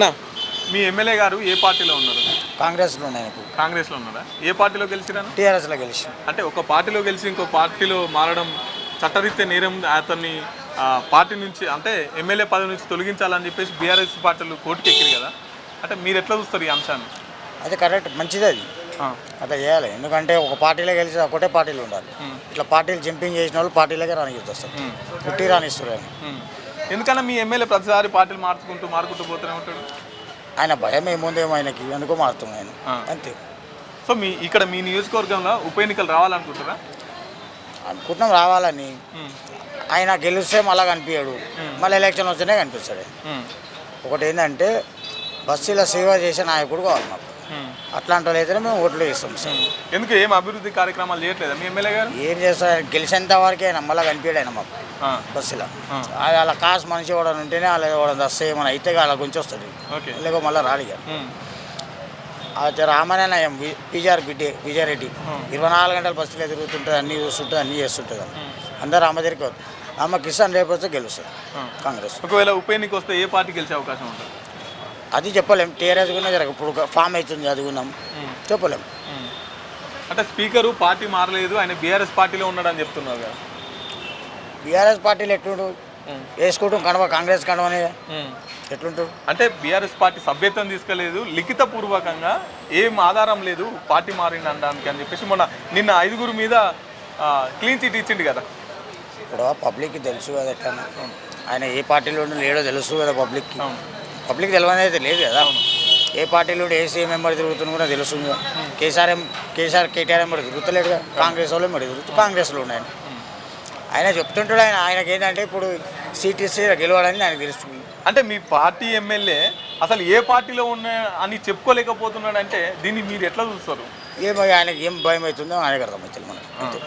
అన్నా, మీ ఎమ్మెల్యే గారు ఏ పార్టీలో ఉన్నారు? కాంగ్రెస్లో ఉన్నాయి ఇప్పుడు. కాంగ్రెస్లో ఉన్నారా? ఏ పార్టీలో గెలిచిరాను? టీఆర్ఎస్లో గెలిచి. అంటే ఒక పార్టీలో గెలిచి ఇంకో పార్టీలో మారడం చట్టరీత్యా నేరం. అతన్ని పార్టీ నుంచి అంటే ఎమ్మెల్యే పదవి నుంచి తొలగించాలని చెప్పేసి బీఆర్ఎస్ పార్టీలు కోర్టుకి ఎక్కిరు కదా. అంటే మీరు ఎట్లా చూస్తారు ఈ అంశాన్ని? అది కరెక్ట్, మంచిది అది. అట్లా చేయాలి. ఎందుకంటే ఒక పార్టీలో గెలిచి ఒకటే పార్టీలో ఉండాలి. ఇట్లా పార్టీలు జంపింగ్ చేసిన వాళ్ళు పార్టీలకే రానిచ్చి వస్తారు, పుట్టి రానిస్తారు. ఎందుకన్నా మీ ఎమ్మెల్యే ప్రతిసారి పార్టీలు మారుకుంటూ పోతూనే ఉంటాడు? ఆయన భయం ఏముందేమో ఆయనకి, అందుకో మారుతుంది ఆయన, అంతే. సో ఇక్కడ మీ నియోజకవర్గంలో ఉప ఎన్నికలు రావాలనుకుంటారా? అనుకుంటున్నాం రావాలని. ఆయన గెలిస్తే మళ్ళీ కనిపించాడు, మళ్ళీ ఎలక్షన్ వస్తేనే కనిపిస్తాడు. ఒకటి ఏంటంటే బస్సులో సేవ చేసే నాయకుడు కావాలి మాకు. అట్లాంటి వాళ్ళు అయితేనే మేము ఓట్లు వేస్తాం సార్. ఎందుకు ఏం అభివృద్ధి కార్యక్రమాలు చేయట్లేదా మీ ఎమ్మెల్యే గారు? ఏం చేస్తారు, గెలిచేంత వరకే ఆయన మళ్ళీ కనిపించాడు ఆయన మాకు బస్సులో. అలా కాసు మనిషి ఇవ్వడం ఉంటేనే అలా ఇవ్వడం వస్తే ఏమైనా అయితే అలా గురించి వస్తుంది, లేక మళ్ళీ రాలిగా. అయితే రామనే పీజీఆర్ బిడ్డే విజయారెడ్డి 24 గంటలు బస్సులో తిరుగుతుంటుంది, అన్నీ చూస్తుంటుంది, అన్నీ చేస్తుంటుంది. అందరూ అమ్మ దగ్గరికి వస్తుంది. అమ్మ కిసాన్ రేపు వస్తే గెలుస్తుంది కాంగ్రెస్. ఒకవేళ ఉప ఎన్నిక వస్తే ఏ పార్టీ గెలిచే అవకాశం ఉంటుంది? అది చెప్పలేం. టీఆర్ఎస్ కూడా జరగ ఇప్పుడు ఫామ్ అవుతుంది, చదువుకున్నాం, చెప్పలేం. అంటే స్పీకరు పార్టీ మారలేదు, ఆయన బీఆర్ఎస్ పార్టీలో ఉన్నాడని చెప్తున్నారు కదా. బీఆర్ఎస్ పార్టీలు ఎట్లుంటు వేసుకుంటాం కడవ, కాంగ్రెస్ కడవనే ఎట్లుంటారు. అంటే బీఆర్ఎస్ పార్టీ సభ్యత్వం తీసుకోలేదు, లిఖిత పూర్వకంగా ఏం ఆధారం లేదు పార్టీ మారింది అనడానికి అని చెప్పేసి మొన్న నిన్న 5 మీద క్లీన్ చిట్ ఇచ్చిండు కదా. ఇప్పుడు పబ్లిక్కి తెలుసు కదా ఎట్లా ఆయన ఏ పార్టీలో లేడో తెలుసు కదా పబ్లిక్కి. పబ్లిక్ తెలియని అయితే లేదు కదా. ఏ పార్టీలో ఏ సీఎం మెంబర్ తిరుగుతున్నా కూడా తెలుస్తుంది. కేటీఆర్ మెంబర్ తిరుగుతలేడుగా, కాంగ్రెస్ వాళ్ళు మెంబర్ తిరుగుతూ కాంగ్రెస్లో ఉన్నాయి. ఆయన చెప్తుంటాడు, ఆయనకి ఏంటంటే ఇప్పుడు సీట్ ఇస్తే గెలవడని ఆయనకు తెలుస్తుంది. అంటే మీ పార్టీ ఎమ్మెల్యే అసలు ఏ పార్టీలో ఉన్నా అని చెప్పుకోలేకపోతున్నాడు అంటే దీన్ని మీరు ఎట్లా చూస్తారు? ఆయనకి ఏం భయం అవుతుందో ఆయనకు అర్థమవుతుంది మనకు.